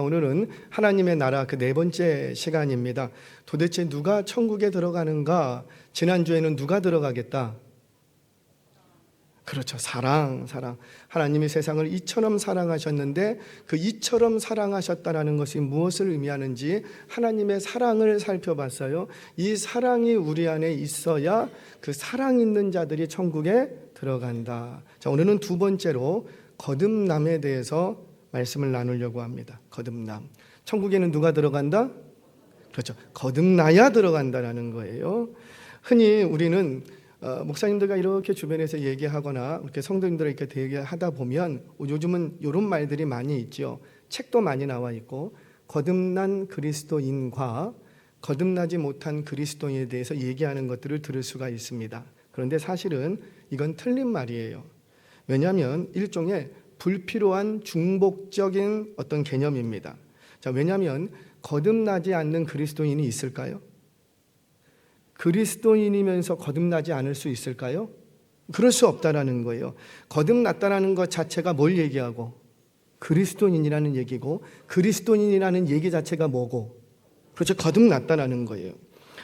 오늘은 하나님의 나라 그 네 번째 시간입니다. 도대체 누가 천국에 들어가는가? 지난주에는 누가 들어가겠다? 그렇죠. 사랑. 하나님이 세상을 이처럼 사랑하셨는데 그 이처럼 사랑하셨다라는 것이 무엇을 의미하는지 하나님의 사랑을 살펴봤어요. 이 사랑이 우리 안에 있어야 그 사랑 있는 자들이 천국에 들어간다. 자, 오늘은 두 번째로 거듭남에 대해서 말씀을 나누려고 합니다. 거듭남. 천국에는 누가 들어간다? 그렇죠. 거듭나야 들어간다라는 거예요. 흔히 우리는 목사님들과 이렇게 주변에서 얘기하거나 이렇게 성도님들에게 얘기하다 보면 요즘은 이런 말들이 많이 있죠. 책도 많이 나와 있고 거듭난 그리스도인과 거듭나지 못한 그리스도인에 대해서 얘기하는 것들을 들을 수가 있습니다. 그런데 사실은 이건 틀린 말이에요. 왜냐하면 일종의 불필요한 중복적인 어떤 개념입니다. 자, 왜냐하면 거듭나지 않는 그리스도인이 있을까요? 그리스도인이면서 거듭나지 않을 수 있을까요? 그럴 수 없다라는 거예요. 거듭났다라는 것 자체가 뭘 얘기하고? 그리스도인이라는 얘기고, 그리스도인이라는 얘기 자체가 뭐고? 그렇죠. 거듭났다라는 거예요.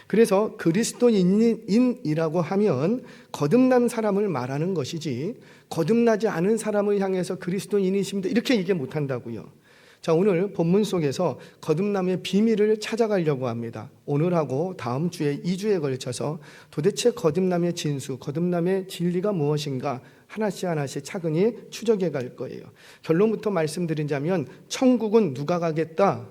그래서 그리스도인이라고 하면 거듭난 사람을 말하는 것이지 거듭나지 않은 사람을 향해서 그리스도인이십니다 이렇게 얘기 못한다고요. 자, 오늘 본문 속에서 거듭남의 비밀을 찾아가려고 합니다. 오늘하고 다음 주에 2주에 걸쳐서 도대체 거듭남의 진수, 거듭남의 진리가 무엇인가 하나씩 차근히 추적해 갈 거예요. 결론부터 말씀드리자면 천국은 누가 가겠다?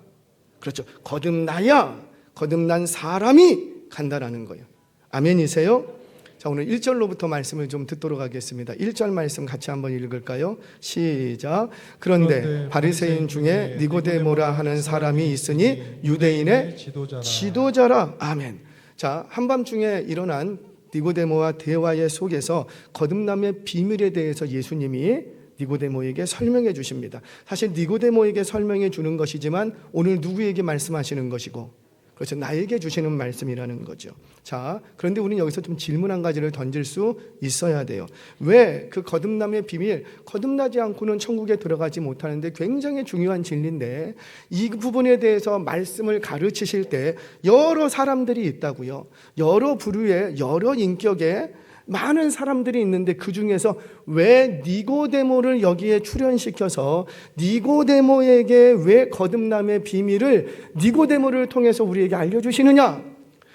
그렇죠. 거듭난 사람이 간다라는 거예요. 아멘이세요? 자, 오늘 1절로부터 말씀을 좀 듣도록 하겠습니다. 1절 말씀 같이 한번 읽을까요? 시작. 그런데 바리새인 중에 니고데모라 하는 사람이 있으니 유대인의 지도자라. 아멘. 자, 한밤중에 일어난 니고데모와 대화의 속에서 거듭남의 비밀에 대해서 예수님이 니고데모에게 설명해 주십니다. 사실 니고데모에게 설명해 주는 것이지만 오늘 누구에게 말씀하시는 것이고, 그렇죠. 나에게 주시는 말씀이라는 거죠. 자, 그런데 우리는 여기서 좀 질문 한 가지를 던질 수 있어야 돼요. 왜 그 거듭남의 비밀, 거듭나지 않고는 천국에 들어가지 못하는데 굉장히 중요한 진리인데 이 부분에 대해서 말씀을 가르치실 때 여러 사람들이 있다고요. 여러 부류의 여러 인격의 많은 사람들이 있는데 그 중에서 왜 니고데모를 여기에 출연시켜서 니고데모에게 왜 거듭남의 비밀을 니고데모를 통해서 우리에게 알려주시느냐?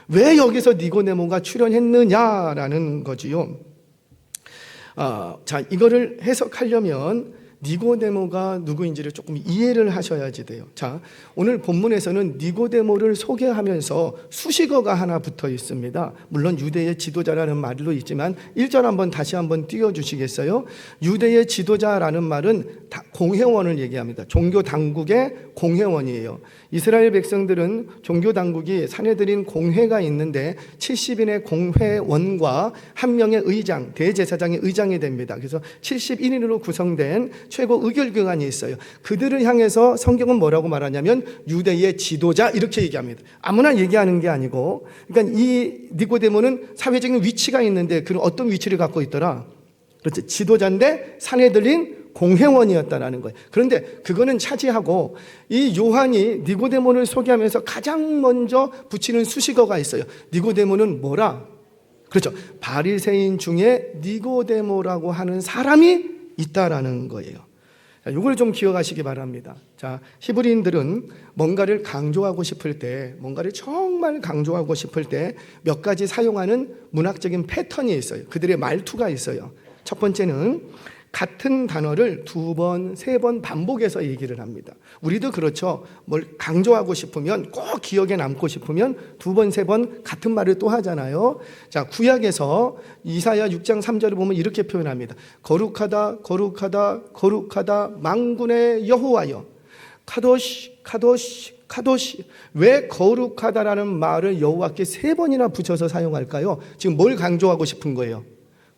왜 여기서 니고데모가 출연했느냐라는 거지요. 자, 이거를 해석하려면 니고데모가 누구인지를 조금 이해를 하셔야지 돼요. 자, 오늘 본문에서는 니고데모를 소개하면서 수식어가 하나 붙어 있습니다. 물론 유대의 지도자라는 말도 있지만 1절 다시 한번 띄워주시겠어요? 유대의 지도자라는 말은 공회원을 얘기합니다. 종교 당국의 공회원이에요. 이스라엘 백성들은 종교 당국이 사내들인 공회가 있는데 70인의 공회원과 한 명의 의장, 대제사장의 의장이 됩니다. 그래서 71인으로 구성된 최고 의결기관이 있어요. 그들을 향해서 성경은 뭐라고 말하냐면 유대의 지도자 이렇게 얘기합니다. 아무나 얘기하는 게 아니고, 그러니까 이 니고데모는 사회적인 위치가 있는데 그는 어떤 위치를 갖고 있더라? 그렇죠. 지도자인데 사내들인 공회원이었다라는 거예요. 그런데 그거는 차지하고 이 요한이 니고데모를 소개하면서 가장 먼저 붙이는 수식어가 있어요. 니고데모는 뭐라? 그렇죠. 바리새인 중에 니고데모라고 하는 사람이 있다라는 거예요. 이걸 좀 기억하시기 바랍니다. 자, 히브리인들은 뭔가를 강조하고 싶을 때, 뭔가를 정말 강조하고 싶을 때 몇 가지 사용하는 문학적인 패턴이 있어요. 그들의 말투가 있어요. 첫 번째는 같은 단어를 2번, 3번 반복해서 얘기를 합니다. 우리도 그렇죠. 뭘 강조하고 싶으면, 꼭 기억에 남고 싶으면 2번, 3번 같은 말을 또 하잖아요. 자, 구약에서 이사야 6장 3절을 보면 이렇게 표현합니다. 거룩하다, 거룩하다, 거룩하다, 만군의 여호와여. 카도시, 카도시, 카도시. 왜 거룩하다라는 말을 여호와께 3번이나 붙여서 사용할까요? 지금 뭘 강조하고 싶은 거예요?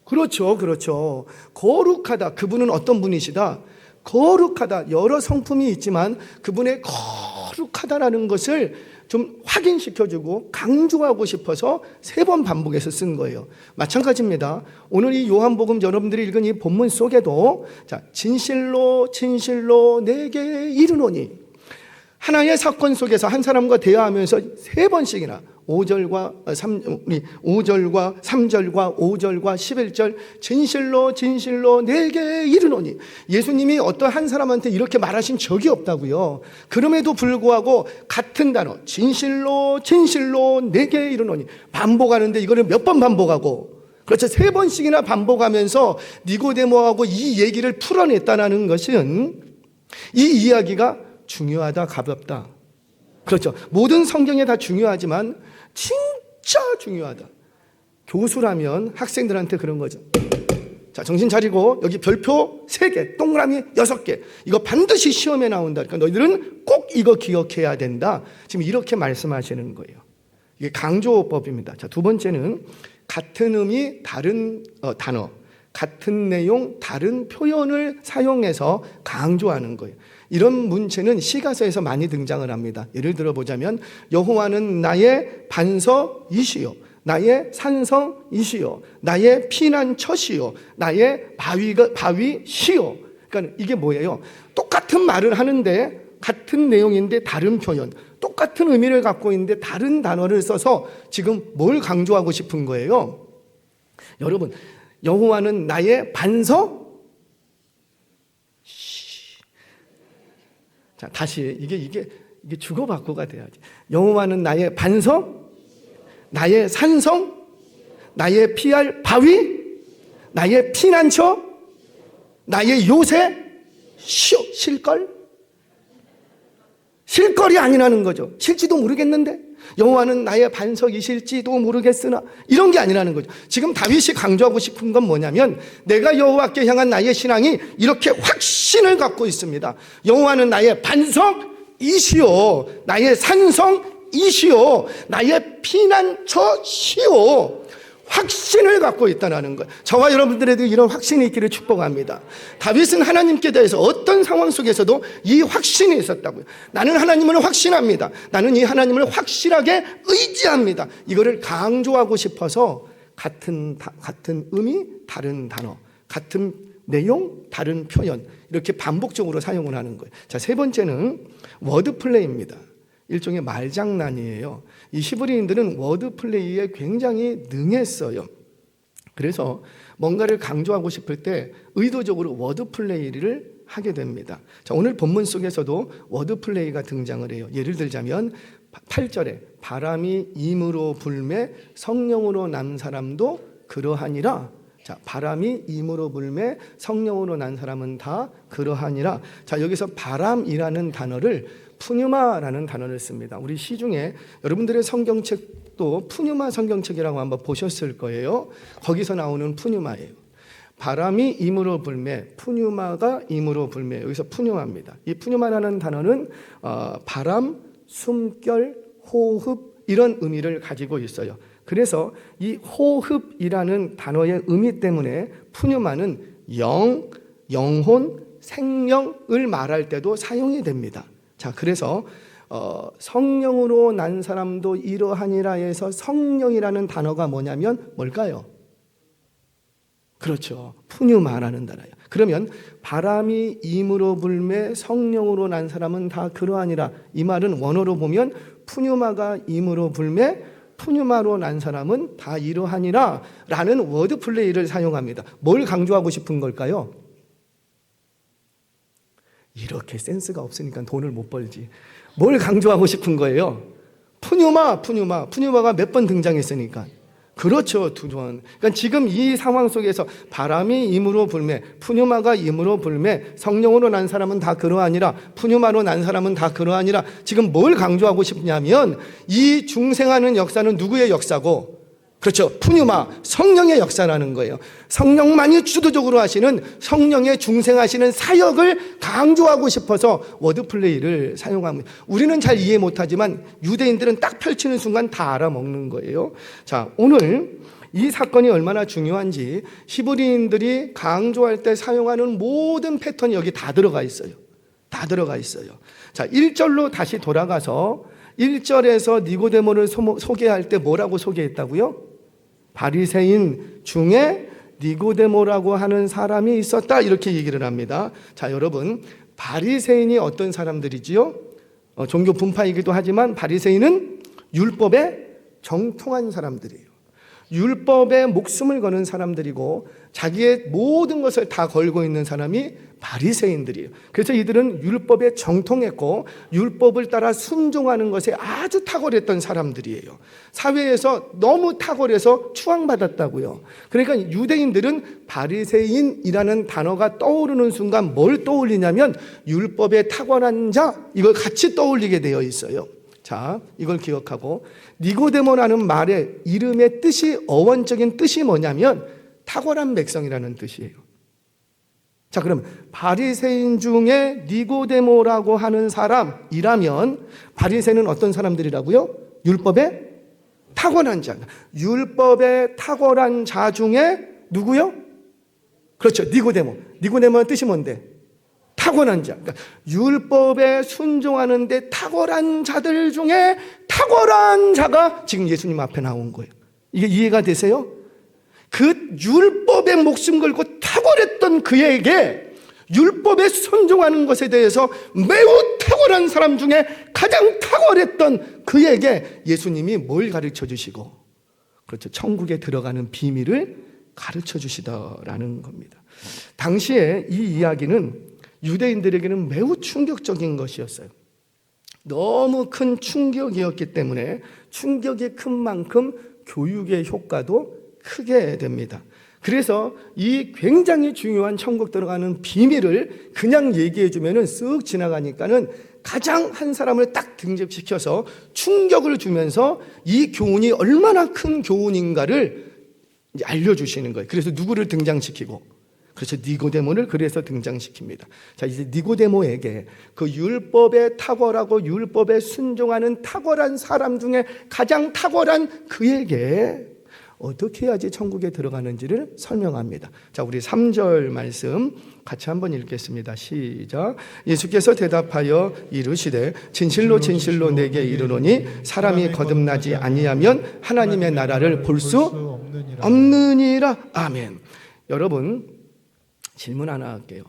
그렇죠. 거룩하다. 그분은 어떤 분이시다? 거룩하다. 여러 성품이 있지만 그분의 거룩하다라는 것을 좀 확인시켜주고 강조하고 싶어서 3번 반복해서 쓴 거예요. 마찬가지입니다. 오늘 이 요한복음 여러분들이 읽은 이 본문 속에도 자, 진실로 진실로 내게 이르노니 하나의 사건 속에서 한 사람과 대화하면서 3번씩이나 5절과 3절과 5절과 11절 진실로 내게 이르노니, 예수님이 어떤 한 사람한테 이렇게 말하신 적이 없다고요. 그럼에도 불구하고 같은 단어 진실로 내게 이르노니 반복하는데 이거를 몇 번 반복하고, 그렇죠, 3번씩이나 반복하면서 니고데모하고 이 얘기를 풀어냈다는 것은 이 이야기가 중요하다, 가볍다. 그렇죠. 모든 성경에 다 중요하지만 진짜 중요하다. 교수라면 학생들한테 그런 거죠. 자, 정신 차리고 여기 별표 3개, 동그라미 6개. 이거 반드시 시험에 나온다. 그러니까 너희들은 꼭 이거 기억해야 된다. 지금 이렇게 말씀하시는 거예요. 이게 강조법입니다. 자, 두 번째는 같은 의미 다른 단어, 같은 내용 다른 표현을 사용해서 강조하는 거예요. 이런 문체는 시가서에서 많이 등장을 합니다. 예를 들어 보자면 여호와는 나의 반석이시요 나의 산성이시요 나의 피난처시요 나의 바위시요. 그러니까 이게 뭐예요? 똑같은 말을 하는데 같은 내용인데 다른 표현, 똑같은 의미를 갖고 있는데 다른 단어를 써서 지금 뭘 강조하고 싶은 거예요? 여러분, 여호와는 나의 반석? 자, 다시 이게 주고받고가 돼야지. 여호와는 나의 반석, 나의 산성, 나의 피할 바위, 나의 피난처, 나의 요새, 실걸? 실걸이 아니라는 거죠. 실지도 모르겠는데, 여호와는 나의 반석이실지도 모르겠으나, 이런 게 아니라는 거죠. 지금 다윗이 강조하고 싶은 건 뭐냐면 내가 여호와께 향한 나의 신앙이 이렇게 확신을 갖고 있습니다. 여호와는 나의 반석이시오 나의 산성이시오 나의 피난처시오. 확신을 갖고 있다는 거예요. 저와 여러분들에도 이런 확신이 있기를 축복합니다. 다윗은 하나님께 대해서 어떤 상황 속에서도 이 확신이 있었다고요. 나는 하나님을 확신합니다. 나는 이 하나님을 확실하게 의지합니다. 이거를 강조하고 싶어서 같은 의미 다른 단어, 같은 내용 다른 표현, 이렇게 반복적으로 사용을 하는 거예요. 자, 3번째는 워드플레이입니다. 일종의 말장난이에요. 이 히브리인들은 워드플레이에 굉장히 능했어요. 그래서 뭔가를 강조하고 싶을 때 의도적으로 워드플레이를 하게 됩니다. 자, 오늘 본문 속에서도 워드플레이가 등장을 해요. 예를 들자면 8절에 바람이 임으로 불매 성령으로 난 사람도 그러하니라. 자, 바람이 임으로 불매 성령으로 난 사람은 다 그러하니라. 자, 여기서 바람이라는 단어를 푸뉴마라는 단어를 씁니다. 우리 시중에 여러분들의 성경책도 푸뉴마 성경책이라고 한번 보셨을 거예요. 거기서 나오는 푸뉴마예요. 바람이 임으로 불매, 푸뉴마가 임으로 불매. 여기서 푸뉴마입니다. 이 푸뉴마라는 단어는 바람, 숨결, 호흡 이런 의미를 가지고 있어요. 그래서 이 호흡이라는 단어의 의미 때문에 푸뉴마는 영혼, 생명을 말할 때도 사용이 됩니다. 자, 그래서 성령으로 난 사람도 이러하니라에서 성령이라는 단어가 뭐냐면 뭘까요? 그렇죠, 푸뉴마라는 단어예요. 그러면 바람이 임으로 불매 성령으로 난 사람은 다 그러하니라, 이 말은 원어로 보면 푸뉴마가 임으로 불매 푸뉴마로 난 사람은 다 이러하니라 라는 워드플레이를 사용합니다. 뭘 강조하고 싶은 걸까요? 이렇게 센스가 없으니까 돈을 못 벌지. 뭘 강조하고 싶은 거예요? 푸뉴마가 몇 번 등장했으니까. 그렇죠, 2번. 그러니까 지금 이 상황 속에서 바람이 임으로 불매, 푸뉴마가 임으로 불매, 성령으로 난 사람은 다 그러하니라, 푸뉴마로 난 사람은 다 그러하니라. 지금 뭘 강조하고 싶냐면 이 중생하는 역사는 누구의 역사고, 그렇죠, 푸뉴마, 성령의 역사라는 거예요. 성령만이 주도적으로 하시는 성령의 중생하시는 사역을 강조하고 싶어서 워드플레이를 사용합니다. 우리는 잘 이해 못하지만 유대인들은 딱 펼치는 순간 다 알아먹는 거예요. 자, 오늘 이 사건이 얼마나 중요한지 히브리인들이 강조할 때 사용하는 모든 패턴이 여기 다 들어가 있어요. 다 들어가 있어요. 자, 1절로 다시 돌아가서 1절에서 니고데모를 소개할 때 뭐라고 소개했다고요? 바리새인 중에 니고데모라고 하는 사람이 있었다, 이렇게 얘기를 합니다. 자, 여러분, 바리새인이 어떤 사람들이지요? 종교 분파이기도 하지만 바리새인은 율법에 정통한 사람들이에요. 율법에 목숨을 거는 사람들이고 자기의 모든 것을 다 걸고 있는 사람이 바리새인들이에요. 그래서 이들은 율법에 정통했고 율법을 따라 순종하는 것에 아주 탁월했던 사람들이에요. 사회에서 너무 탁월해서 추앙받았다고요. 그러니까 유대인들은 바리새인이라는 단어가 떠오르는 순간 뭘 떠올리냐면 율법에 탁월한 자, 이걸 같이 떠올리게 되어 있어요. 자, 이걸 기억하고 니고데모라는 말의 이름의 뜻이, 어원적인 뜻이 뭐냐면 탁월한 백성이라는 뜻이에요. 자, 그럼 바리새인 중에 니고데모라고 하는 사람이라면 바리새인은 어떤 사람들이라고요? 율법에 탁월한 자. 율법에 탁월한 자 중에 누구요? 그렇죠, 니고데모. 니고데모의 뜻이 뭔데? 탁월한 자. 그러니까 율법에 순종하는데 탁월한 자들 중에 탁월한 자가 지금 예수님 앞에 나온 거예요. 이게 이해가 되세요? 그 율법에 목숨 걸고 탁월했던 그에게 율법에 순종하는 것에 대해서 매우 탁월한 사람 중에 가장 탁월했던 그에게 예수님이 뭘 가르쳐 주시고, 그렇죠, 천국에 들어가는 비밀을 가르쳐 주시더라는 겁니다. 당시에 이 이야기는 유대인들에게는 매우 충격적인 것이었어요. 너무 큰 충격이었기 때문에 충격이 큰 만큼 교육의 효과도 크게 됩니다. 그래서 이 굉장히 중요한 천국 들어가는 비밀을 그냥 얘기해 주면은 쓱 지나가니까는 가장 한 사람을 딱 등장시켜서 충격을 주면서 이 교훈이 얼마나 큰 교훈인가를 알려주시는 거예요. 그래서 누구를 등장시키고, 그래서 니고데모를 그래서 등장시킵니다. 자, 이제 니고데모에게 그 율법에 탁월하고 율법에 순종하는 탁월한 사람 중에 가장 탁월한 그에게 어떻게 해야지 천국에 들어가는지를 설명합니다. 자, 우리 3절 말씀 같이 한번 읽겠습니다. 시작. 예수께서 대답하여 이르시되 진실로 진실로 내게 이르노니 사람이 거듭나지 아니하면 하나님의 나라를 볼 수 없느니라. 아멘. 여러분, 질문 하나 할게요.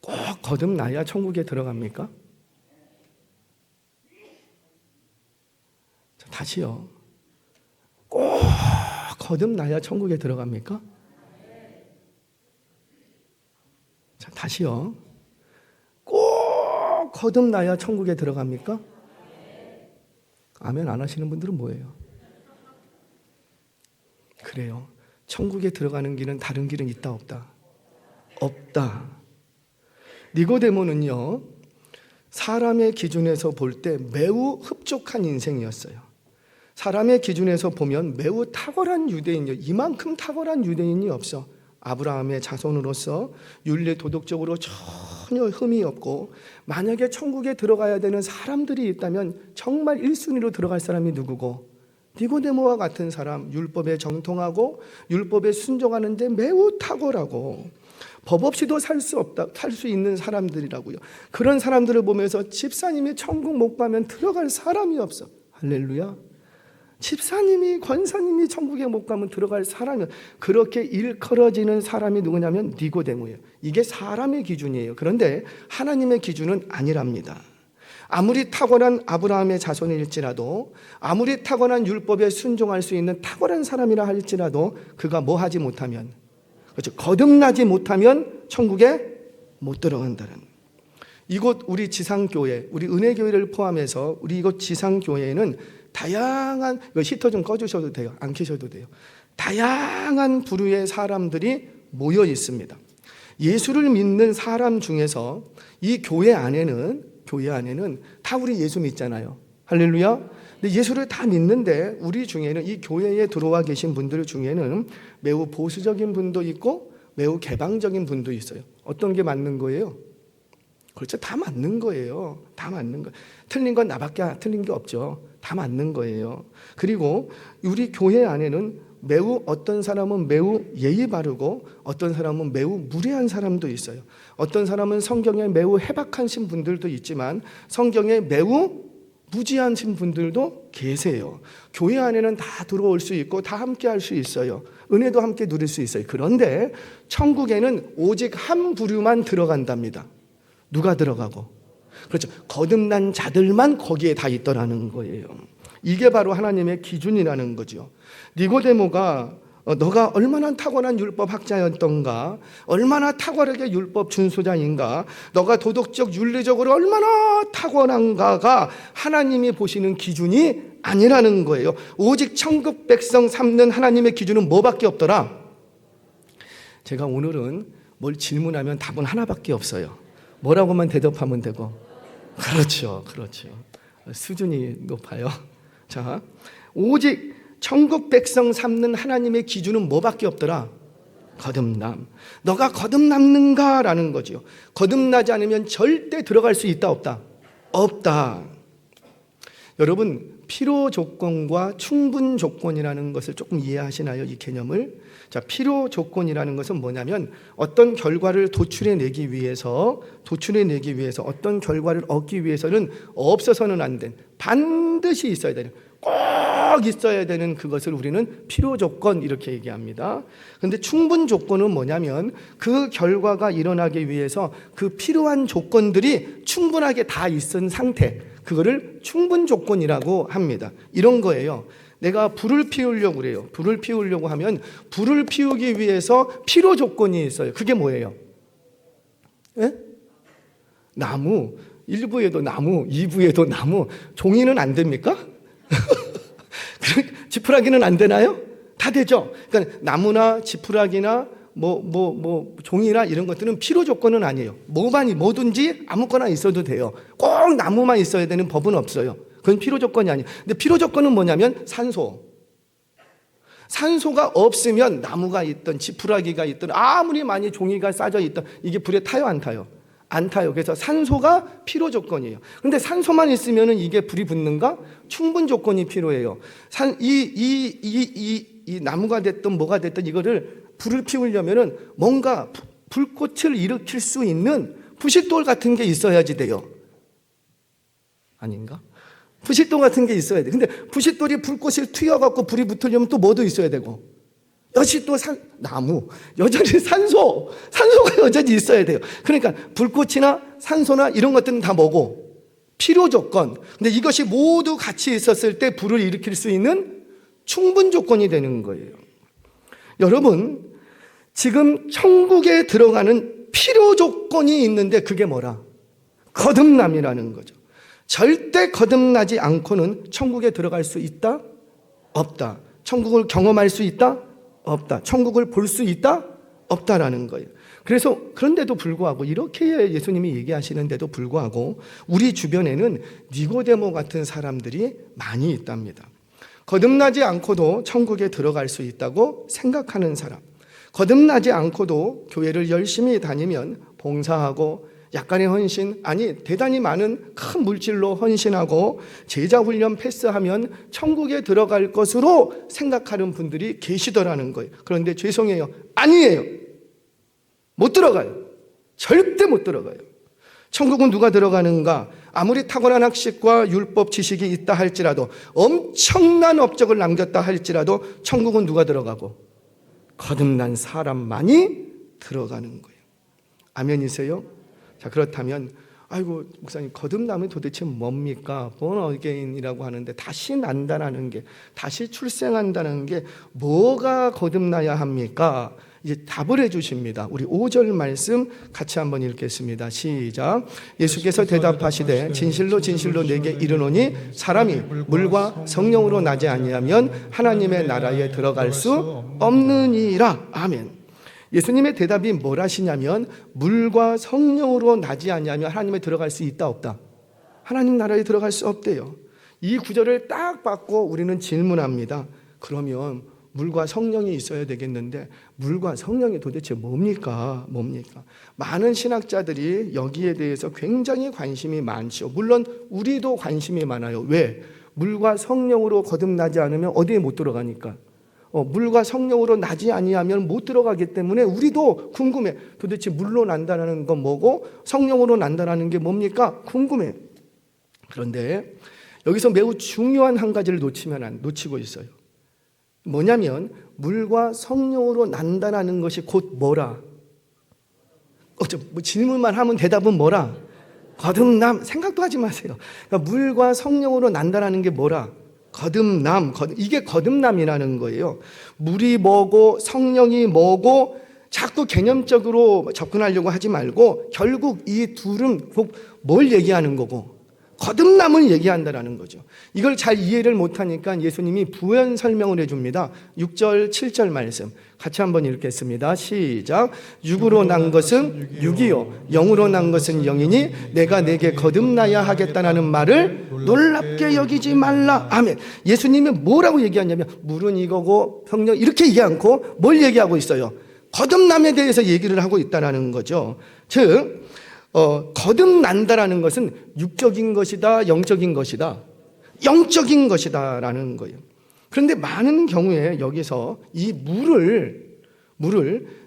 꼭 거듭나야 천국에 들어갑니까? 자, 다시요. 꼭 거듭나야 천국에 들어갑니까? 자, 다시요. 꼭 거듭나야 천국에 들어갑니까? 아멘 안 하시는 분들은 뭐예요? 그래요. 천국에 들어가는 길은 다른 길은 있다 없다? 없다. 니고데모는요, 사람의 기준에서 볼 때 매우 흡족한 인생이었어요. 사람의 기준에서 보면 매우 탁월한 유대인이요. 이만큼 탁월한 유대인이 없어. 아브라함의 자손으로서 윤리 도덕적으로 전혀 흠이 없고, 만약에 천국에 들어가야 되는 사람들이 있다면 정말 1순위로 들어갈 사람이 누구고? 니고데모와 같은 사람, 율법에 정통하고 율법에 순종하는데 매우 탁월하고 법 없이도 살 수 있는 사람들이라고요. 그런 사람들을 보면서 집사님이 천국 못 가면 들어갈 사람이 없어. 할렐루야. 집사님이, 권사님이 천국에 못 가면 들어갈 사람이, 그렇게 일컬어지는 사람이 누구냐면 니고데모예요. 이게 사람의 기준이에요. 그런데 하나님의 기준은 아니랍니다. 아무리 탁월한 아브라함의 자손일지라도, 아무리 탁월한 율법에 순종할 수 있는 탁월한 사람이라 할지라도 그가 뭐 하지 못하면, 그렇죠, 거듭나지 못하면 천국에 못 들어간다는. 이곳 우리 지상교회, 우리 은혜교회를 포함해서 우리 이곳 지상교회에는 다양한, 이거 히터 좀 꺼주셔도 돼요. 안 켜셔도 돼요. 다양한 부류의 사람들이 모여 있습니다. 예수를 믿는 사람 중에서 이 교회 안에는 다 우리 예수 믿잖아요. 할렐루야. 근데 예수를 다 믿는데 우리 중에는, 이 교회에 들어와 계신 분들 중에는 매우 보수적인 분도 있고 매우 개방적인 분도 있어요. 어떤 게 맞는 거예요? 그렇죠. 다 맞는 거예요. 다 맞는 거예요. 틀린 건 나밖에 틀린 게 없죠. 다 맞는 거예요. 그리고 우리 교회 안에는 매우, 어떤 사람은 매우 예의 바르고 어떤 사람은 매우 무례한 사람도 있어요. 어떤 사람은 성경에 매우 해박하신 분들도 있지만 성경에 매우 무지하신 분들도 계세요. 교회 안에는 다 들어올 수 있고 다 함께 할 수 있어요. 은혜도 함께 누릴 수 있어요. 그런데 천국에는 오직 한 부류만 들어간답니다. 누가 들어가고? 그렇죠. 거듭난 자들만 거기에 다 있더라는 거예요. 이게 바로 하나님의 기준이라는 거죠. 니고데모가 너가 얼마나 타고난 율법 학자였던가, 얼마나 탁월하게 율법 준수자인가, 너가 도덕적 윤리적으로 얼마나 타고난가가 하나님이 보시는 기준이 아니라는 거예요. 오직 천국 백성 삼는 하나님의 기준은 뭐밖에 없더라? 제가 오늘은 뭘 질문하면 답은 하나밖에 없어요. 뭐라고만 대답하면 되고. 그렇죠. 수준이 높아요. 자, 오직 천국 백성 삼는 하나님의 기준은 뭐밖에 없더라? 거듭남. 너가 거듭남는가라는 거죠. 거듭나지 않으면 절대 들어갈 수 있다 없다? 없다. 여러분, 필요 조건과 충분 조건이라는 것을 조금 이해하시나요? 이 개념을. 자, 필요 조건이라는 것은 뭐냐면 어떤 결과를 도출해내기 위해서 어떤 결과를 얻기 위해서는 없어서는 안 된, 반드시 있어야 되는, 꼭 있어야 되는 그것을 우리는 필요 조건 이렇게 얘기합니다. 그런데 충분 조건은 뭐냐면 그 결과가 일어나기 위해서 그 필요한 조건들이 충분하게 다 있은 상태, 그거를 충분 조건이라고 합니다. 이런 거예요. 내가 불을 피우려고 그래요. 불을 피우려고 하면 불을 피우기 위해서 필요 조건이 있어요. 그게 뭐예요? 예? 나무. 1부에도 나무, 2부에도 나무. 종이는 안 됩니까? 지푸라기는 안 되나요? 다 되죠. 그러니까 나무나 지푸라기나 종이나 이런 것들은 필요 조건은 아니에요. 뭐든지 아무거나 있어도 돼요. 꼭 나무만 있어야 되는 법은 없어요. 그건 필요 조건이 아니에요. 근데 필요 조건은 뭐냐면 산소가 없으면 나무가 있든 지푸라기가 있든 아무리 많이 종이가 싸져 있든 이게 불에 타요, 안 타요? 안 타요. 그래서 산소가 필요 조건이에요. 그런데 산소만 있으면 이게 불이 붙는가? 충분 조건이 필요해요. 이 나무가 됐든 뭐가 됐든 이거를 불을 피우려면은 뭔가 불꽃을 일으킬 수 있는 부싯돌 같은 게 있어야지 돼요. 아닌가? 부싯돌 같은 게 있어야 돼. 근데 부싯돌이 불꽃을 튀어갖고 불이 붙으려면 또 뭐도 있어야 되고. 여시 또 나무, 여전히 산소가 여전히 있어야 돼요. 그러니까 불꽃이나 산소나 이런 것들은 다 뭐고? 필요 조건. 근데 이것이 모두 같이 있었을 때 불을 일으킬 수 있는 충분 조건이 되는 거예요. 여러분, 지금 천국에 들어가는 필요 조건이 있는데 그게 뭐라? 거듭남이라는 거죠. 절대 거듭나지 않고는 천국에 들어갈 수 있다? 없다. 천국을 경험할 수 있다? 없다. 천국을 볼 수 있다? 없다라는 거예요. 그래서 그런데도 불구하고 이렇게 예수님이 얘기하시는데도 불구하고 우리 주변에는 니고데모 같은 사람들이 많이 있답니다. 거듭나지 않고도 천국에 들어갈 수 있다고 생각하는 사람, 거듭나지 않고도 교회를 열심히 다니면 봉사하고 약간의 헌신, 아니 대단히 많은 큰 물질로 헌신하고 제자훈련 패스하면 천국에 들어갈 것으로 생각하는 분들이 계시더라는 거예요. 그런데 죄송해요, 아니에요. 못 들어가요. 절대 못 들어가요. 천국은 누가 들어가는가? 아무리 탁월한 학식과 율법 지식이 있다 할지라도, 엄청난 업적을 남겼다 할지라도 천국은 누가 들어가고? 거듭난 사람만이 들어가는 거예요. 아멘이세요? 자, 그렇다면 아이고 목사님, 거듭남은 도대체 뭡니까? born again이라고 하는데 다시 난다라는 게, 다시 출생한다는 게 뭐가 거듭나야 합니까? 이제 답을 해주십니다. 우리 5절 말씀 같이 한번 읽겠습니다. 시작. 예수께서 대답하시되 진실로 진실로 내게 이르노니 사람이 물과 성령으로 나지 아니하면 하나님의 나라에 들어갈 수 없느니라. 아멘. 예수님의 대답이 뭐라시냐면 물과 성령으로 나지 아니하면 하나님에 들어갈 수 있다 없다? 하나님 나라에 들어갈 수 없대요. 이 구절을 딱 받고 우리는 질문합니다. 그러면 물과 성령이 있어야 되겠는데 물과 성령이 도대체 뭡니까? 많은 신학자들이 여기에 대해서 굉장히 관심이 많죠. 물론 우리도 관심이 많아요. 왜? 물과 성령으로 거듭나지 않으면 어디에 못 들어가니까. 물과 성령으로 나지 아니하면 못 들어가기 때문에 우리도 궁금해. 도대체 물로 난다는 건 뭐고 성령으로 난다는 게 뭡니까? 궁금해. 그런데 여기서 매우 중요한 한 가지를 놓치고 있어요. 뭐냐면 물과 성령으로 난다는 것이 곧 뭐라? 질문만 하면 대답은 뭐라? 거듭남 생각도 하지 마세요. 그러니까 물과 성령으로 난다라는 게 뭐라? 거듭남. 이게 거듭남이라는 거예요. 물이 뭐고 성령이 뭐고 자꾸 개념적으로 접근하려고 하지 말고 결국 이 둘은 꼭 뭘 얘기하는 거고 거듭남을 얘기한다라는 거죠. 이걸 잘 이해를 못하니까 예수님이 부연 설명을 해줍니다. 6절 7절 말씀 같이 한번 읽겠습니다. 시작. 육으로 난 것은 육이요 영으로 난 것은 영이니 내가 내게 거듭나야 하겠다는 말을 놀랍게 여기지 말라. 아멘. 예수님이 뭐라고 얘기하냐면 물은 이거고 성령 이렇게 얘기 않고 뭘 얘기하고 있어요? 거듭남에 대해서 얘기를 하고 있다는 거죠. 즉 거듭난다라는 것은 육적인 것이다, 영적인 것이다, 영적인 것이다라는 거예요. 그런데 많은 경우에 여기서 이 물을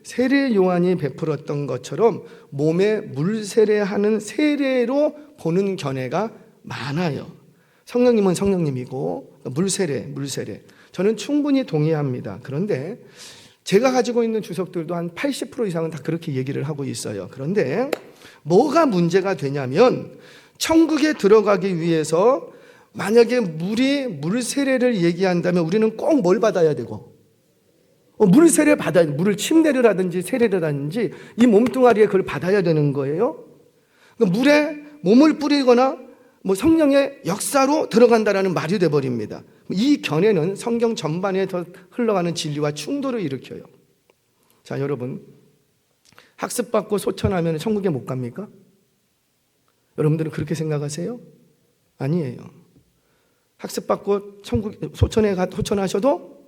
세례 요한이 베풀었던 것처럼 몸에 물 세례하는 세례로 보는 견해가 많아요. 성령님은 성령님이고 물 세례. 저는 충분히 동의합니다. 그런데 제가 가지고 있는 주석들도 한 80% 이상은 다 그렇게 얘기를 하고 있어요. 그런데 뭐가 문제가 되냐면 천국에 들어가기 위해서 만약에 물 세례를 얘기한다면 우리는 꼭 뭘 받아야 되고 물 세례 받아야 돼. 물을 침례를 하든지 세례를 하든지 이 몸뚱아리에 그걸 받아야 되는 거예요. 물에 몸을 뿌리거나 성령의 역사로 들어간다라는 말이 돼버립니다. 이 견해는 성경 전반에 더 흘러가는 진리와 충돌을 일으켜요. 자, 여러분 학습받고 소천하면 천국에 못 갑니까? 여러분들은 그렇게 생각하세요? 아니에요. 학습받고 소천하셔도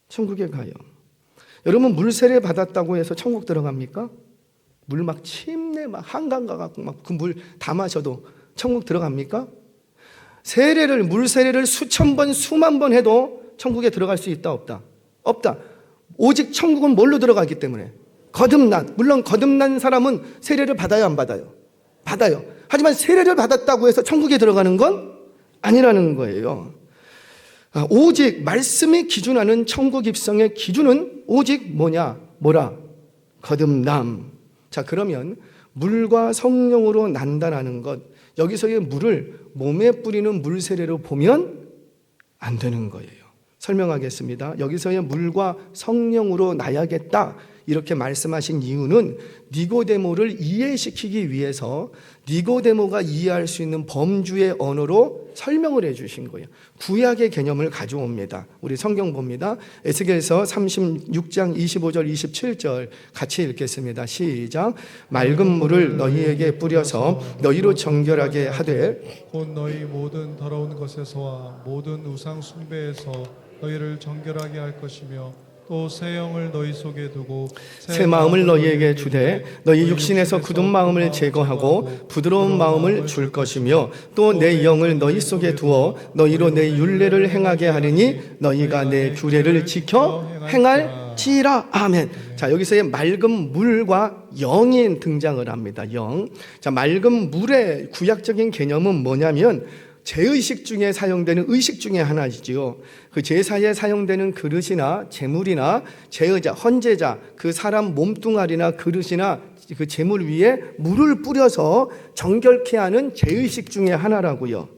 천국에 가요. 여러분 물 세례 받았다고 해서 천국 들어갑니까? 물 막 침내 막 한강 가갖고 막 그 물 다 마셔도 천국 들어갑니까? 물 세례를 수천 번 수만 번 해도 천국에 들어갈 수 있다 없다? 없다. 오직 천국은 뭘로 들어가기 때문에 물론 거듭난 사람은 세례를 받아요 안 받아요? 받아요. 하지만 세례를 받았다고 해서 천국에 들어가는 건 아니라는 거예요. 오직 말씀이 기준하는 천국 입성의 기준은 오직 뭐라? 거듭남. 자, 그러면 물과 성령으로 난다라는 것, 여기서의 물을 몸에 뿌리는 물 세례로 보면 안 되는 거예요. 설명하겠습니다. 여기서의 물과 성령으로 나야겠다 이렇게 말씀하신 이유는 니고데모를 이해시키기 위해서 니고데모가 이해할 수 있는 범주의 언어로 설명을 해주신 거예요. 구약의 개념을 가져옵니다. 우리 성경 봅니다. 에스겔서 36장 25절 27절 같이 읽겠습니다. 시작. 맑은 물을 너희에게 뿌려서 너희로 정결하게 하되 곧 너희 모든 더러운 것에서와 모든 우상 숭배에서 너희를 정결하게 할 것이며 또 새 영을 너희 속에 두고 새 마음을 너희에게 주되 너희 육신에서 굳은 마음을 제거하고 부드러운 마음을 줄 것이며 또 내 영을 너희 속에 두어 너희로 내 율례를 행하게 하리니 너희가 내 규례를 지켜 행할지라. 아멘. 자, 여기서의 맑은 물과 영이 등장을 합니다. 영. 자, 맑은 물의 구약적인 개념은 뭐냐면 제의식 중에 사용되는 의식 중에 하나이지요. 그 제사에 사용되는 그릇이나 제물이나 제의자, 헌제자, 그 사람 몸뚱아리나 그릇이나 그 제물 위에 물을 뿌려서 정결케 하는 제의식 중에 하나라고요.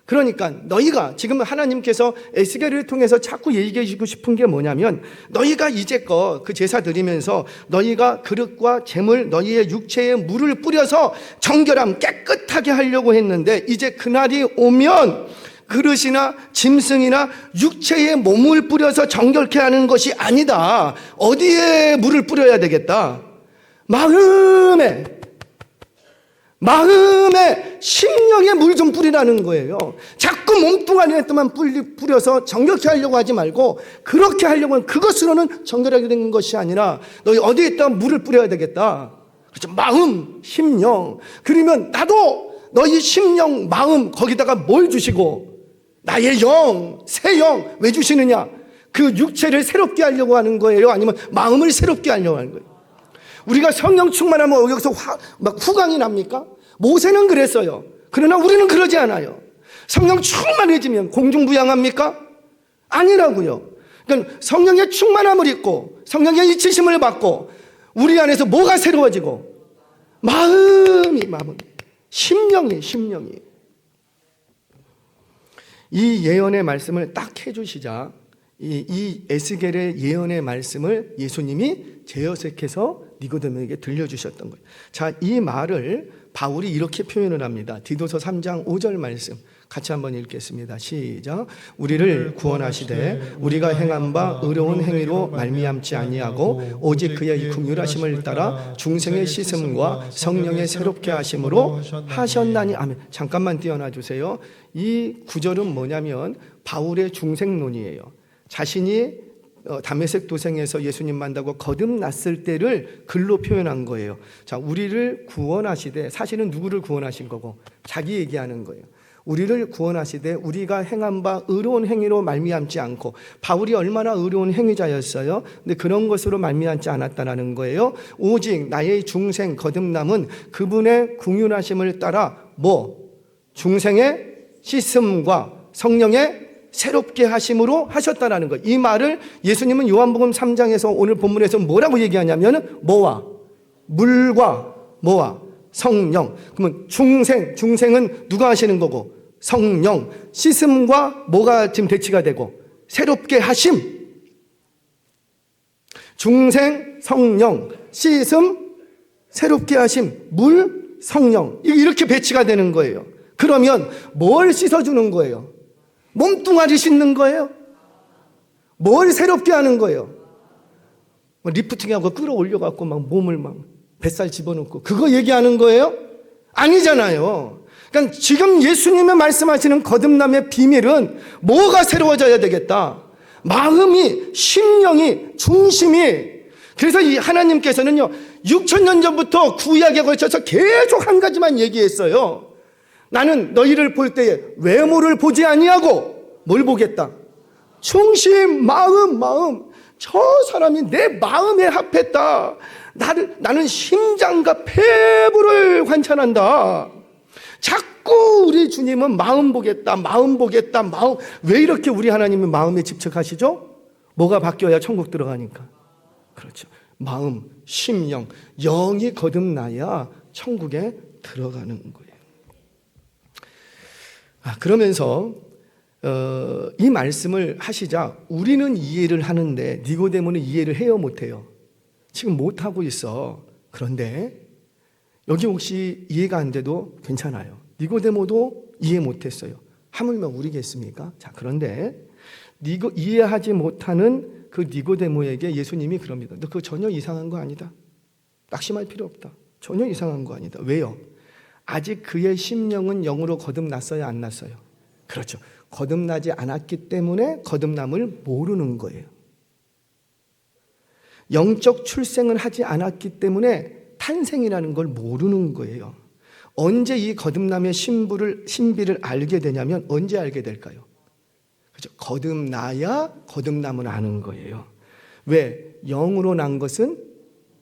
그러니까 너희가 지금 하나님께서 에스겔을 통해서 자꾸 얘기해 주고 싶은 게 뭐냐면 너희가 이제껏 그 제사 드리면서 너희가 그릇과 제물 너희의 육체에 물을 뿌려서 정결함 깨끗하게 하려고 했는데 이제 그날이 오면 그릇이나 짐승이나 육체에 몸을 뿌려서 정결케 하는 것이 아니다. 어디에 물을 뿌려야 되겠다? 마음에 심령에 물 좀 뿌리라는 거예요. 자꾸 몸뚱아리에만 뿌려서 정결케 하려고 하지 말고 그렇게 하려고 하면 그것으로는 정결하게 되는 것이 아니라 너희 어디에다 물을 뿌려야 되겠다. 그렇죠? 마음, 심령. 그러면 나도 너희 심령, 마음 거기다가 뭘 주시고 나의 영, 새 영 왜 주시느냐? 그 육체를 새롭게 하려고 하는 거예요? 아니면 마음을 새롭게 하려고 하는 거예요? 우리가 성령 충만하면 여기서 막 후광이 납니까? 모세는 그랬어요. 그러나 우리는 그러지 않아요. 성령 충만해지면 공중부양합니까? 아니라고요. 그러니까 성령의 충만함을 입고 성령의 이치심을 받고 우리 안에서 뭐가 새로워지고 마음. 심령이. 이 예언의 말씀을 딱 해주시자 이 에스겔의 예언의 말씀을 예수님이 재해석해서 니고데모에게 들려주셨던 거예요. 자, 이 말을 바울이 이렇게 표현을 합니다. 디도서 3장 5절 말씀 같이 한번 읽겠습니다. 시작. 우리를 구원하시되 우리가 행한 바 의로운 행위로 말미암지 아니하고 오직 그의 긍휼하심을 따라 중생의 씻음과 성령의 새롭게 하심으로 하셨나니. 아멘. 잠깐만 띄어놔 주세요. 이 구절은 뭐냐면 바울의 중생론이에요. 자신이 다메섹 도생에서 예수님 만나고 거듭났을 때를 글로 표현한 거예요. 자, 우리를 구원하시되, 사실은 누구를 구원하신 거고 자기 얘기하는 거예요. 우리를 구원하시되 우리가 행한 바 의로운 행위로 말미암지 않고, 바울이 얼마나 의로운 행위자였어요. 근데 그런 것으로 말미암지 않았다는 거예요. 오직 나의 중생 거듭남은 그분의 긍휼하심을 따라 중생의 씻음과 성령의 새롭게 하심으로 하셨다라는 거예요. 이 말을 예수님은 요한복음 3장에서 오늘 본문에서 뭐라고 얘기하냐면 뭐와 물과 뭐와 성령. 그러면 중생은 누가 하시는 거고 성령, 씻음과 뭐가 지금 대치가 되고 새롭게 하심. 중생, 성령, 씻음, 새롭게 하심, 물, 성령. 이렇게 배치가 되는 거예요. 그러면 뭘 씻어주는 거예요? 몸뚱아리 씻는 거예요? 뭘 새롭게 하는 거예요? 리프팅하고 끌어올려갖고 막 몸을 막 뱃살 집어넣고 그거 얘기하는 거예요? 아니잖아요. 그러니까 지금 예수님의 말씀하시는 거듭남의 비밀은 뭐가 새로워져야 되겠다? 마음이, 심령이, 중심이. 그래서 이 하나님께서는요 6,000년 전부터 구약에 걸쳐서 계속 한 가지만 얘기했어요. 나는 너희를 볼 때에 외모를 보지 아니하고 뭘 보겠다? 중심, 마음. 저 사람이 내 마음에 합했다. 나는 심장과 폐부를 관찰한다. 자꾸 우리 주님은 마음 보겠다. 왜 이렇게 우리 하나님은 마음에 집착하시죠? 뭐가 바뀌어야 천국 들어가니까. 그렇죠. 마음, 심령, 영이 거듭나야 천국에 들어가는 거예요. 그러면서 이 말씀을 하시자 우리는 이해를 하는데 니고데모는 이해를 해요, 못해요? 지금 못하고 있어. 그런데 여기 혹시 이해가 안 돼도 괜찮아요. 니고데모도 이해 못했어요. 하물며 우리겠습니까? 자, 그런데 이해하지 못하는 그 니고데모에게 예수님이 그럽니다. 너 그거 전혀 이상한 거 아니다. 낙심할 필요 없다. 전혀 이상한 거 아니다. 왜요? 아직 그의 심령은 영으로 거듭났어요, 안 났어요? 그렇죠. 거듭나지 않았기 때문에 거듭남을 모르는 거예요. 영적 출생을 하지 않았기 때문에 탄생이라는 걸 모르는 거예요. 언제 이 거듭남의 신비를 알게 되냐면 언제 알게 될까요? 그렇죠. 거듭나야 거듭남을 아는 거예요. 왜? 영으로 난 것은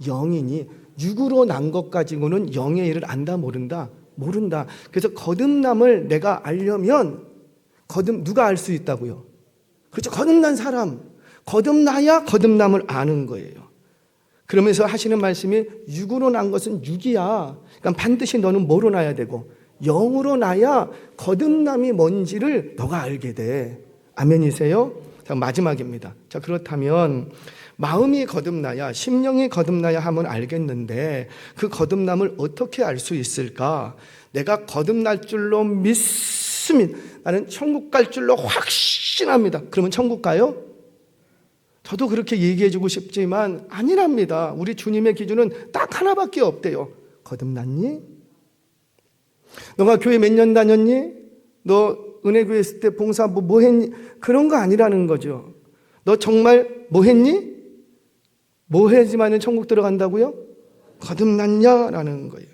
영이니 육으로 난 것 가지고는 영의 일을 안다, 모른다? 모른다. 그래서 거듭남을 내가 알려면 누가 알 수 있다고요? 그렇죠. 거듭난 사람. 거듭나야 거듭남을 아는 거예요. 그러면서 하시는 말씀이 육으로 난 것은 육이야. 그러니까 반드시 너는 뭐로 나야 되고 영으로 나야 거듭남이 뭔지를 너가 알게 돼. 아멘이세요? 자, 마지막입니다. 자, 그렇다면 마음이 거듭나야, 심령이 거듭나야 하면 알겠는데 그 거듭남을 어떻게 알 수 있을까? 내가 거듭날 줄로 믿습니다. 나는 천국 갈 줄로 확신합니다. 그러면 천국 가요? 저도 그렇게 얘기해주고 싶지만 아니랍니다. 우리 주님의 기준은 딱 하나밖에 없대요. 거듭났니? 너가 교회 몇 년 다녔니? 너 은혜교회 있을 때 봉사 뭐 했니? 그런 거 아니라는 거죠. 너 정말 뭐 했니? 뭐 해야지만은 천국 들어간다고요? 거듭났냐라는 거예요.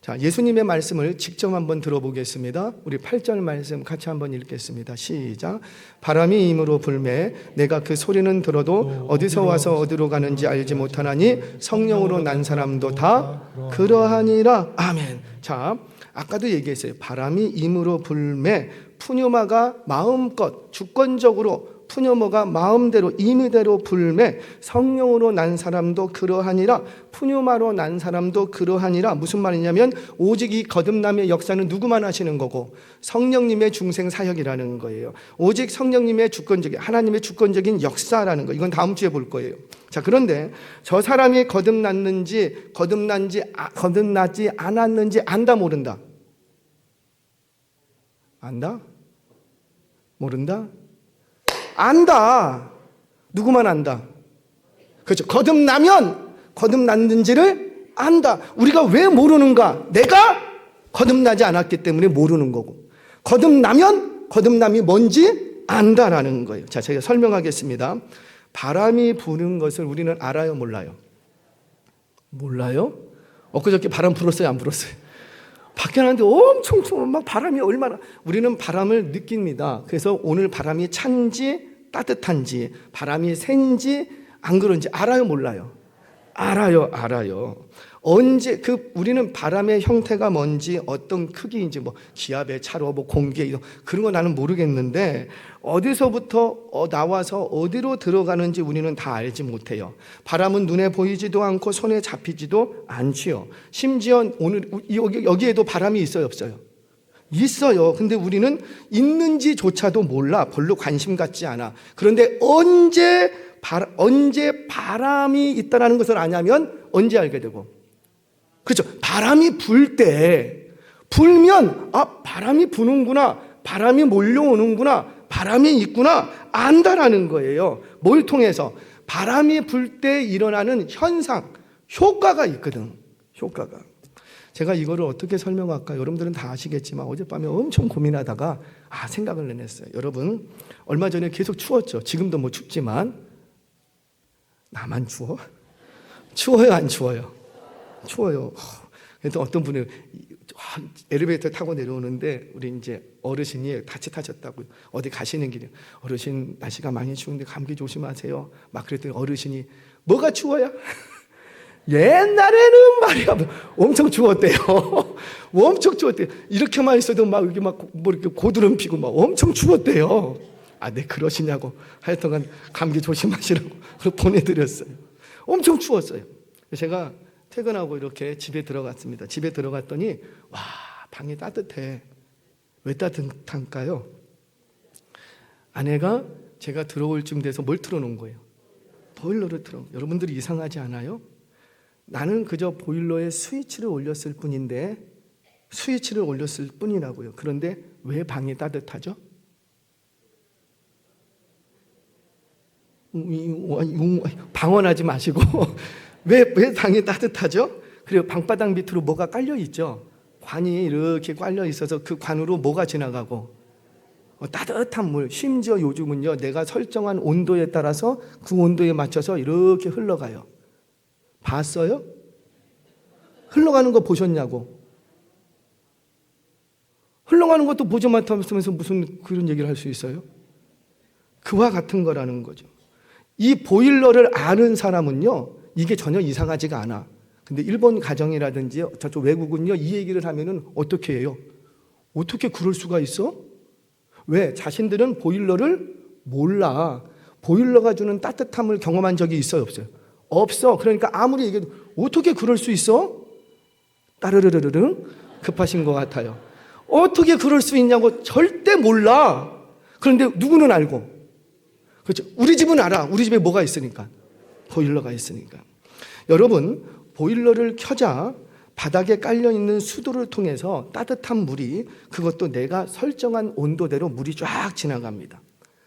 자, 예수님의 말씀을 직접 한번 들어보겠습니다. 우리 8절 말씀 같이 한번 읽겠습니다. 시작. 바람이 임으로 불매 내가 그 소리는 들어도 어디서 와서 어디로 가는지 알지 못하나니 성령으로 난 사람도 다 그러하니라. 아멘. 자, 아까도 얘기했어요. 바람이 임으로 불매 푸뉴마가 마음껏 주권적으로 푸뇨모가 마음대로 임의대로 불매 성령으로 난 사람도 그러하니라. 푸뇨마로 난 사람도 그러하니라. 무슨 말이냐면 오직 이 거듭남의 역사는 누구만 하시는 거고 성령님의 중생 사역이라는 거예요. 오직 성령님의 주권적인 하나님의 주권적인 역사라는 거. 이건 다음 주에 볼 거예요. 자, 그런데 저 사람이 거듭났는지 거듭나지 않았는지 안다 모른다? 안다? 모른다? 안다. 누구만 안다? 그렇죠. 거듭났는지를 안다. 우리가 왜 모르는가? 내가 거듭나지 않았기 때문에 모르는 거고, 거듭나면 거듭남이 뭔지 안다라는 거예요. 자, 제가 설명하겠습니다. 바람이 부는 것을 우리는 알아요, 몰라요? 몰라요? 엊그저께 바람 불었어요, 안 불었어요? 밖에 나는데 엄청 막 바람이 얼마나, 우리는 바람을 느낍니다. 그래서 오늘 바람이 찬지 따뜻한지, 바람이 센지 안 그런지 알아요, 몰라요? 알아요. 언제 우리는 바람의 형태가 뭔지, 어떤 크기인지, 뭐 기압의 차로, 뭐 공기의 이동, 그런 거 나는 모르겠는데 어디서부터 나와서 어디로 들어가는지 우리는 다 알지 못해요. 바람은 눈에 보이지도 않고 손에 잡히지도 않지요. 심지어 오늘 여기에도 바람이 있어요, 없어요? 있어요. 근데 우리는 있는지조차도 몰라. 별로 관심 갖지 않아. 그런데 언제 바람이 있다는 것을 아냐면 언제 알게 되고, 그렇죠. 바람이 불면 바람이 부는구나, 바람이 몰려오는구나, 바람이 있구나 안다라는 거예요. 뭘 통해서? 바람이 불 때 일어나는 현상, 효과가 있거든. 효과가. 제가 이거를 어떻게 설명할까? 여러분들은 다 아시겠지만 어젯밤에 엄청 고민하다가 생각을 내냈어요. 여러분, 얼마 전에 계속 추웠죠. 지금도 뭐 춥지만 나만 추워? 추워요, 안 추워요? 추워요. 그래서 어떤 분이 엘리베이터 타고 내려오는데 우리 이제 어르신이 같이 타셨다고, 어디 가시는 길에 어르신 날씨가 많이 추운데 감기 조심하세요. 막 그랬더니 어르신이 뭐가 추워요? 옛날에는 말이야 엄청 추웠대요. 엄청 추웠대요. 이렇게만 있어도 막 이렇게 뭐 이렇게 고드름 피고 막 엄청 추웠대요. 네 그러시냐고. 하여튼간 감기 조심하시라고 보내드렸어요. 엄청 추웠어요. 제가 퇴근하고 이렇게 집에 들어갔습니다. 집에 들어갔더니 방이 따뜻해. 왜 따뜻한가요? 아내가 제가 들어올 쯤 돼서 뭘 틀어놓은 거예요? 보일러를 틀어. 여러분들이 이상하지 않아요? 나는 그저 보일러에 스위치를 올렸을 뿐인데, 스위치를 올렸을 뿐이라고요. 그런데 왜 방이 따뜻하죠? 방언하지 마시고 왜 방이 따뜻하죠? 그리고 방바닥 밑으로 뭐가 깔려 있죠. 관이 이렇게 깔려 있어서 그 관으로 뭐가 지나가고 따뜻한 물, 심지어 요즘은요 내가 설정한 온도에 따라서 그 온도에 맞춰서 이렇게 흘러가요. 봤어요? 흘러가는 거 보셨냐고. 흘러가는 것도 보지 못하면서 무슨 그런 얘기를 할 수 있어요? 그와 같은 거라는 거죠. 이 보일러를 아는 사람은요 이게 전혀 이상하지가 않아. 근데 일본 가정이라든지 저쪽 외국은요 이 얘기를 하면은 어떻게 해요? 어떻게 그럴 수가 있어? 왜? 자신들은 보일러를 몰라. 보일러가 주는 따뜻함을 경험한 적이 있어요, 없어요? 없어. 그러니까 아무리 얘기해도 어떻게 그럴 수 있어? 따르르르르 급하신 것 같아요. 어떻게 그럴 수 있냐고 절대 몰라. 그런데 누구는 알고. 그렇죠? 우리 집은 알아. 우리 집에 뭐가 있으니까. 보일러가 있으니까. 여러분, 보일러를 켜자 바닥에 깔려있는 수도를 통해서 따뜻한 물이, 그것도 내가 설정한 온도대로 물이 쫙 지나갑니다.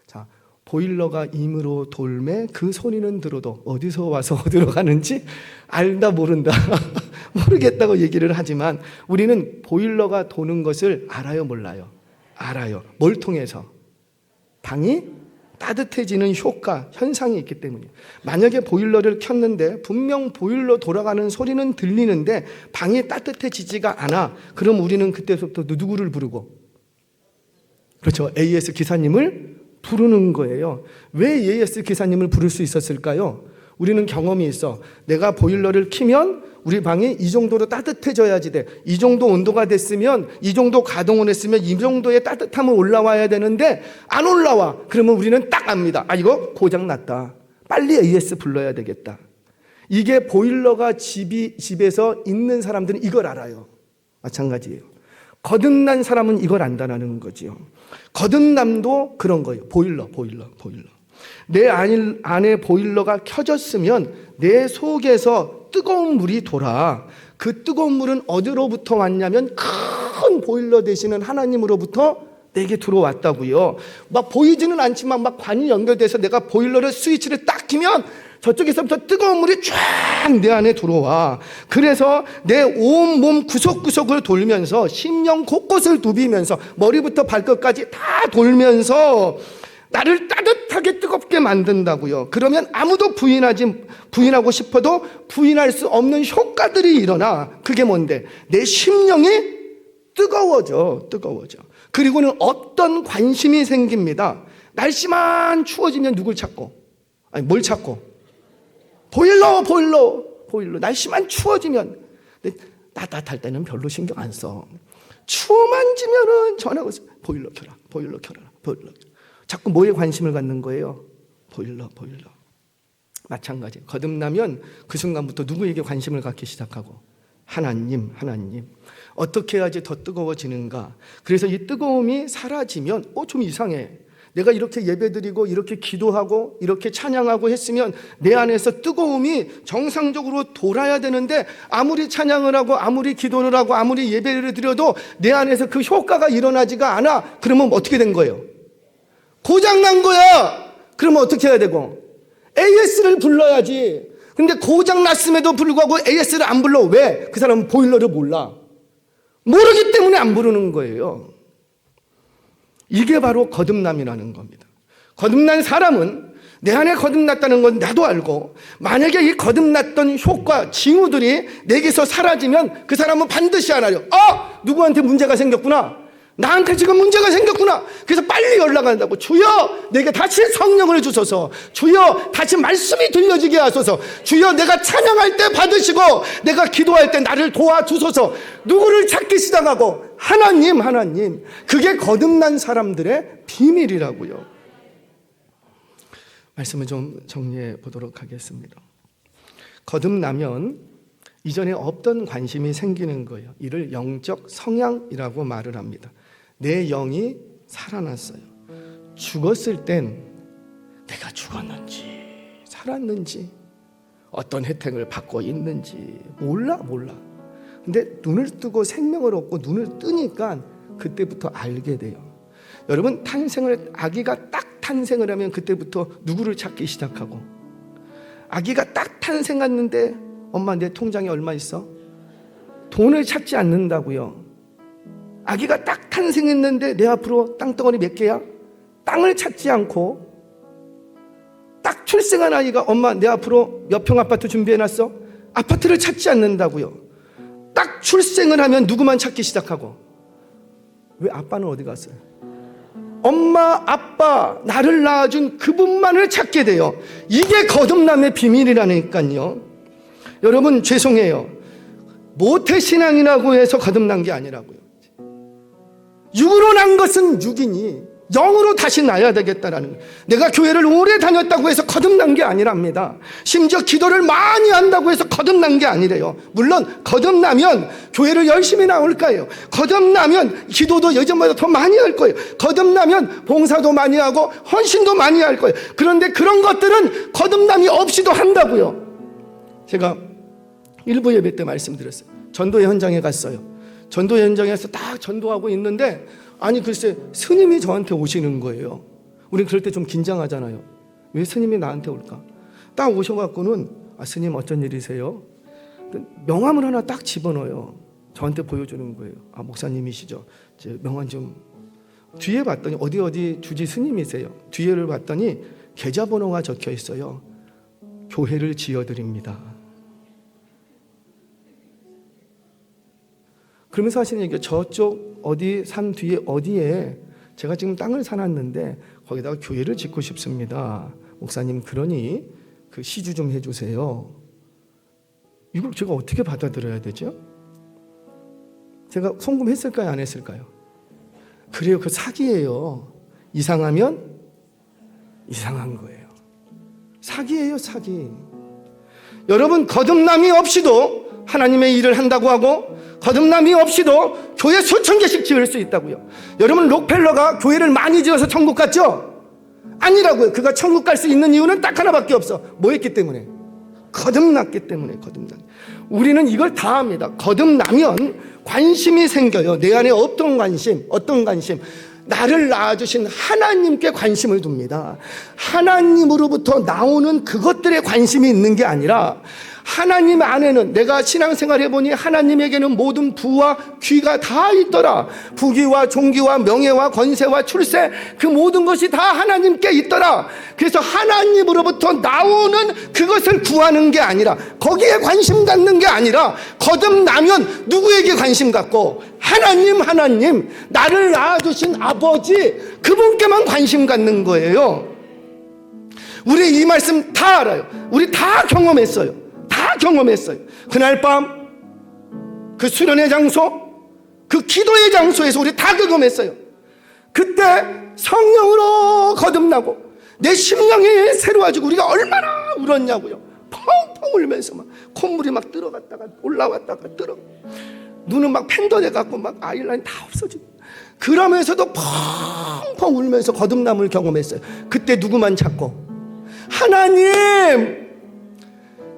자, 보일러가 임으로 돌매 그 소리는 들어도 어디서 와서 어디로 가는지 알다 모른다 모르겠다고 얘기를 하지만 우리는 보일러가 도는 것을 알아요, 몰라요? 알아요. 뭘 통해서? 방이 따뜻해지는 효과, 현상이 있기 때문이에요. 만약에 보일러를 켰는데 분명 보일러 돌아가는 소리는 들리는데 방이 따뜻해지지가 않아. 그럼 우리는 그때부터 누구를 부르고? 그렇죠. AS 기사님을 부르는 거예요. 왜 AS 기사님을 부를 수 있었을까요? 우리는 경험이 있어. 내가 보일러를 켜면 우리 방이 이 정도로 따뜻해져야지 돼. 이 정도 온도가 됐으면, 이 정도 가동을 했으면 이 정도의 따뜻함은 올라와야 되는데 안 올라와. 그러면 우리는 딱 압니다. 아, 이거 고장 났다. 빨리 AS 불러야 되겠다. 이게 보일러가 집에서 있는 사람들은 이걸 알아요. 마찬가지예요. 거듭난 사람은 이걸 안다는 거지요. 거듭남도 그런 거예요. 보일러. 내 안에 보일러가 켜졌으면 내 속에서 뜨거운 물이 돌아. 그 뜨거운 물은 어디로부터 왔냐면 큰 보일러 되시는 하나님으로부터 내게 들어왔다고요. 막 보이지는 않지만 막 관이 연결돼서 내가 보일러를 스위치를 딱 키면 저쪽에서부터 뜨거운 물이 쫙 내 안에 들어와. 그래서 내 온몸 구석구석을 돌면서 심령 곳곳을 누비면서 머리부터 발끝까지 다 돌면서 나를 따뜻하게 뜨겁게 만든다고요. 그러면 아무도 부인하고 싶어도 부인할 수 없는 효과들이 일어나. 그게 뭔데? 내 심령이 뜨거워져. 그리고는 어떤 관심이 생깁니다. 날씨만 추워지면 누굴 찾고? 아니, 뭘 찾고? 보일러. 날씨만 추워지면. 근데 따뜻할 때는 별로 신경 안 써. 추워만지면은 전화가 오서 보일러 켜라. 자꾸 뭐에 관심을 갖는 거예요? 보일러. 마찬가지. 거듭나면 그 순간부터 누구에게 관심을 갖기 시작하고? 하나님. 어떻게 해야지 더 뜨거워지는가? 그래서 이 뜨거움이 사라지면 좀 이상해. 내가 이렇게 예배드리고 이렇게 기도하고 이렇게 찬양하고 했으면 내 안에서 뜨거움이 정상적으로 돌아야 되는데 아무리 찬양을 하고 아무리 기도를 하고 아무리 예배를 드려도 내 안에서 그 효과가 일어나지가 않아. 그러면 어떻게 된 거예요? 고장난 거야. 그러면 어떻게 해야 되고? AS를 불러야지. 근데 고장났음에도 불구하고 AS를 안 불러. 왜? 그 사람은 보일러를 몰라. 모르기 때문에 안 부르는 거예요. 이게 바로 거듭남이라는 겁니다. 거듭난 사람은 내 안에 거듭났다는 건 나도 알고, 만약에 이 거듭났던 효과, 징후들이 내게서 사라지면 그 사람은 반드시 알아요. 누구한테 문제가 생겼구나. 나한테 지금 문제가 생겼구나. 그래서 빨리 연락한다고. 주여, 내게 다시 성령을 주소서. 주여, 다시 말씀이 들려지게 하소서. 주여, 내가 찬양할 때 받으시고 내가 기도할 때 나를 도와주소서. 누구를 찾기 시작하고? 하나님. 그게 거듭난 사람들의 비밀이라고요. 말씀을 좀 정리해 보도록 하겠습니다. 거듭나면 이전에 없던 관심이 생기는 거예요. 이를 영적 성향이라고 말을 합니다. 내 영이 살아났어요. 죽었을 땐 내가 죽었는지 살았는지 어떤 혜택을 받고 있는지 몰라. 근데 눈을 뜨고 생명을 얻고 눈을 뜨니까 그때부터 알게 돼요. 여러분, 아기가 딱 탄생을 하면 그때부터 누구를 찾기 시작하고, 아기가 딱 탄생했는데 엄마 내 통장에 얼마 있어? 돈을 찾지 않는다고요. 아기가 딱 탄생했는데 내 앞으로 땅덩어리 몇 개야? 땅을 찾지 않고, 딱 출생한 아이가 엄마 내 앞으로 몇 평 아파트 준비해놨어? 아파트를 찾지 않는다고요. 딱 출생을 하면 누구만 찾기 시작하고, 왜 아빠는 어디 갔어요? 엄마, 아빠, 나를 낳아준 그분만을 찾게 돼요. 이게 거듭남의 비밀이라니까요. 여러분, 죄송해요. 모태신앙이라고 해서 거듭난 게 아니라고요. 육으로 난 것은 육이니 영으로 다시 나야 되겠다라는 거예요. 내가 교회를 오래 다녔다고 해서 거듭난 게 아니랍니다. 심지어 기도를 많이 한다고 해서 거듭난 게 아니래요. 물론 거듭나면 교회를 열심히 나올 거예요. 거듭나면 기도도 예전보다 더 많이 할 거예요. 거듭나면 봉사도 많이 하고 헌신도 많이 할 거예요. 그런데 그런 것들은 거듭남이 없이도 한다고요. 제가 일부 예배 때 말씀드렸어요. 전도의 현장에 갔어요. 전도의 현장에서 딱 전도하고 있는데, 아니 글쎄 스님이 저한테 오시는 거예요. 우린 그럴 때 좀 긴장하잖아요. 왜 스님이 나한테 올까? 딱 오셔갖고는 스님 어쩐 일이세요? 명함을 하나 딱 집어넣어요. 저한테 보여주는 거예요. 목사님이시죠? 이제 명함 좀. 뒤에 봤더니 어디 주지 스님이세요. 뒤에를 봤더니 계좌번호가 적혀 있어요. 교회를 지어드립니다. 그러면서 하시는 얘기가, 저쪽 어디 산 뒤에 어디에 제가 지금 땅을 사놨는데 거기다가 교회를 짓고 싶습니다. 목사님, 그러니 그 시주 좀 해주세요. 이걸 제가 어떻게 받아들여야 되죠? 제가 송금했을까요? 안 했을까요? 그래요. 그 사기예요. 이상하면 이상한 거예요. 사기예요, 사기. 여러분, 거듭남이 없이도 하나님의 일을 한다고 하고, 거듭남이 없이도 교회 수천 개씩 지을 수 있다고요. 여러분, 록펠러가 교회를 많이 지어서 천국 갔죠? 아니라고요. 그가 천국 갈 수 있는 이유는 딱 하나밖에 없어. 뭐 했기 때문에? 거듭났기 때문에. 거듭난. 우리는 이걸 다 합니다. 거듭나면 관심이 생겨요. 내 안에 어떤 관심? 나를 낳아주신 하나님께 관심을 둡니다. 하나님으로부터 나오는 그것들에 관심이 있는 게 아니라, 하나님 안에는, 내가 신앙생활 해보니 하나님에게는 모든 부와 귀가 다 있더라. 부귀와 종기와 명예와 권세와 출세, 그 모든 것이 다 하나님께 있더라. 그래서 하나님으로부터 나오는 그것을 구하는 게 아니라, 거기에 관심 갖는 게 아니라, 거듭나면 누구에게 관심 갖고, 하나님, 나를 낳아주신 아버지, 그분께만 관심 갖는 거예요. 우리 이 말씀 다 알아요. 우리 다 경험했어요. 그날 밤, 그 수련의 장소, 그 기도의 장소에서 우리 다 경험했어요. 그때 성령으로 거듭나고 내 심령이 새로워지고 우리가 얼마나 울었냐고요. 펑펑 울면서 막 콧물이 막 들어갔다가 올라왔다가 눈은 막 팬더돼 갖고 막 아이라인 다 없어지고, 그러면서도 펑펑 울면서 거듭남을 경험했어요. 그때 누구만 찾고? 하나님!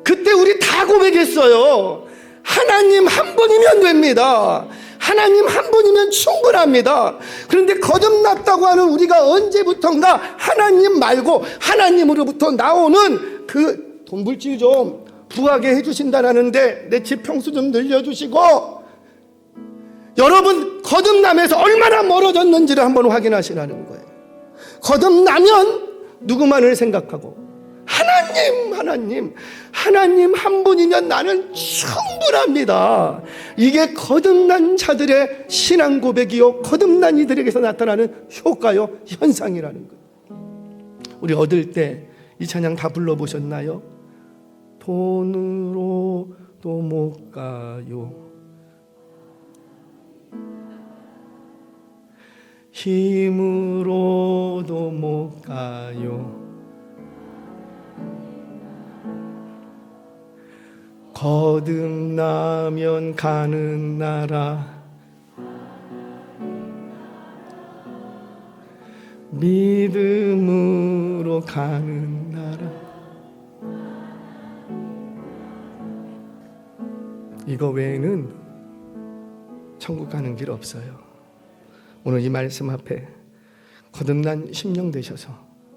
그때 우리 다 고백했어요. 하나님 한 분이면 됩니다. 하나님 한 분이면 충분합니다. 그런데 거듭났다고 하는 우리가 언제부턴가 하나님 말고 하나님으로부터 나오는 그 돈벌지 좀 부하게 해주신다라는데 내 집 평수 좀 늘려주시고, 여러분 거듭남에서 얼마나 멀어졌는지를 한번 확인하시라는 거예요. 거듭나면 누구만을 생각하고, 하나님 한 분이면 나는 충분합니다. 이게 거듭난 자들의 신앙 고백이요, 거듭난 이들에게서 나타나는 효과요, 현상이라는 거예요. 우리 얻을 때 이 찬양 다 불러보셨나요? 돈으로도 못 가요, 힘으로도 못 가요, 거듭나면 가는 나라, 믿음으로 가는 나라. 이거 외에는 천국 가는 길 없어요. 오늘 이 말씀 앞에 거듭난 심령 되셔서,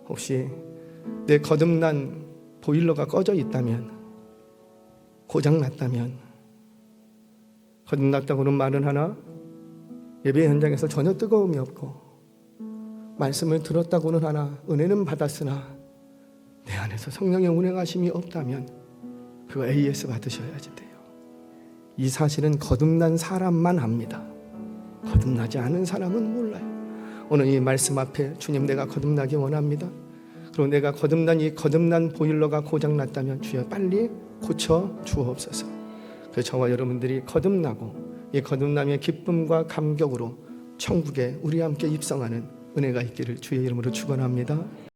혹시 내 거듭난 보일러가 꺼져 있다면, 고장났다면, 거듭났다고는 말은 하나 예배 현장에서 전혀 뜨거움이 없고, 말씀을 들었다고는 하나 은혜는 받았으나 내 안에서 성령의 운행하심이 없다면 그거 AS 받으셔야지 돼요. 이 사실은 거듭난 사람만 압니다. 거듭나지 않은 사람은 몰라요. 오늘 이 말씀 앞에 주님, 내가 거듭나기 원합니다. 그리고 내가 거듭난 이 거듭난 보일러가 고장났다면 주여 빨리 고쳐 주옵소서. 그래서 저와 여러분들이 거듭나고 이 거듭남의 기쁨과 감격으로 천국에 우리 함께 입성하는 은혜가 있기를 주의 이름으로 축원합니다.